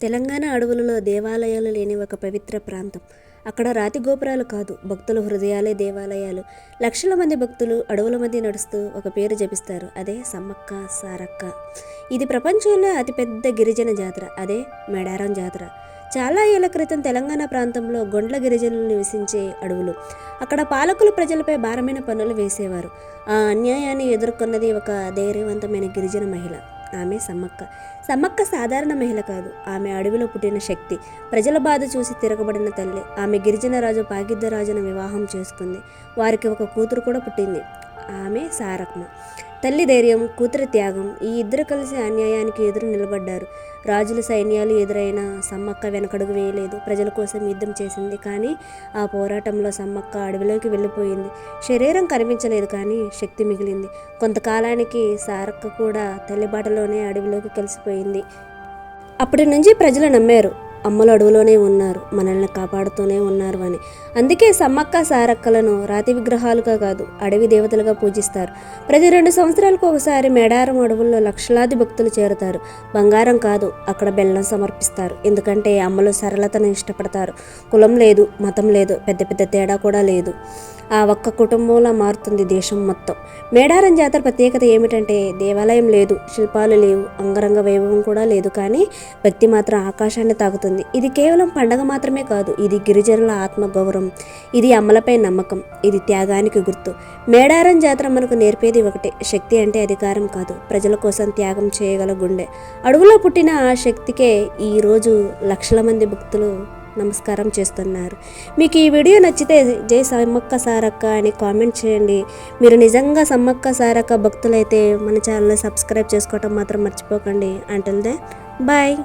తెలంగాణ అడవులలో దేవాలయాలు లేని ఒక పవిత్ర ప్రాంతం. అక్కడ రాతి గోపురాలు కాదు, భక్తుల హృదయాలే దేవాలయాలు. లక్షల మంది భక్తులు అడవుల మధ్య నడుస్తూ ఒక పేరు జపిస్తారు, అదే సమ్మక్క సారక్క. ఇది ప్రపంచంలో అతిపెద్ద గిరిజన జాతర, అదే మేడారం జాతర. చాలా ఏళ్ల క్రితం తెలంగాణ ప్రాంతంలో గొండ్ల గిరిజనులు నివసించే అడవులు. అక్కడ పాలకులు ప్రజలపై భారమైన పన్నులు వేసేవారు. ఆ అన్యాయాన్ని ఎదుర్కొన్నది ఒక ధైర్యవంతమైన గిరిజన మహిళ. ఆమె సమ్మక్క. సమ్మక్క సాధారణ మహిళ కాదు, ఆమె అడవిలో పుట్టిన శక్తి. ప్రజల బాధ చూసి తిరగబడిన తల్లి. ఆమె గిరిజన రాజు పాగిద్దరాజును వివాహం చేసుకుంది. వారికి ఒక కూతురు కూడా పుట్టింది. ఆమె సారక్క. తల్లి ధైర్యం, కూతురి త్యాగం, ఈ ఇద్దరు కలిసి అన్యాయానికి ఎదురు నిలబడ్డారు. రాజుల సైన్యాలు ఎదురైన సమ్మక్క వెనకడుగు వేయలేదు. ప్రజల కోసం యుద్ధం చేసింది. కానీ ఆ పోరాటంలో సమ్మక్క అడవిలోకి వెళ్ళిపోయింది. శరీరం కనిపించలేదు, కానీ శక్తి మిగిలింది. కొంతకాలానికి సారక్క కూడా తల్లి బాటలోనే అడవిలోకి కలిసిపోయింది. అప్పటి నుంచి ప్రజలు నమ్మారు, అమ్మలు అడవిలోనే ఉన్నారు, మనల్ని కాపాడుతూనే ఉన్నారు అని. అందుకే సమ్మక్క సారక్కలను రాతి విగ్రహాలుగా కాదు, అడవి దేవతలుగా పూజిస్తారు. ప్రతి 2 సంవత్సరాలకు ఒకసారి మేడారం అడవుల్లో లక్షలాది భక్తులు చేరుతారు. బంగారం కాదు, అక్కడ బెల్లం సమర్పిస్తారు. ఎందుకంటే అమ్మలు సరళతను ఇష్టపడతారు. కులం లేదు, మతం లేదు, పెద్ద పెద్ద తేడా కూడా లేదు. ఆ ఒక్క కుటుంబంలో మారుతుంది దేశం మొత్తం. మేడారం జాతర ప్రత్యేకత ఏమిటంటే దేవాలయం లేదు, శిల్పాలు లేవు, అంగరంగ వైభవం కూడా లేదు, కానీ భక్తి మాత్రం ఆకాశాన్ని తాకుతుంది. ఇది కేవలం పండగ మాత్రమే కాదు, ఇది గిరిజనుల ఆత్మగౌరవం, ఇది అమ్మలపై నమ్మకం, ఇది త్యాగానికి గుర్తు. మేడారం జాతర మనకు నేర్పేది ఒకటే, శక్తి అంటే అధికారం కాదు, ప్రజల కోసం త్యాగం చేయగల గుండె. అడవులో పుట్టిన ఆ శక్తికే ఈరోజు లక్షల మంది భక్తులు నమస్కారం చేస్తున్నారు. మీకు ఈ వీడియో నచ్చితే జై సమ్మక్క సారక్క అని కామెంట్ చేయండి. మీరు నిజంగా సమ్మక్క సారక్క భక్తులైతే మన ఛానల్ని సబ్స్క్రైబ్ చేసుకోవటం మాత్రం మర్చిపోకండి. Until then bye.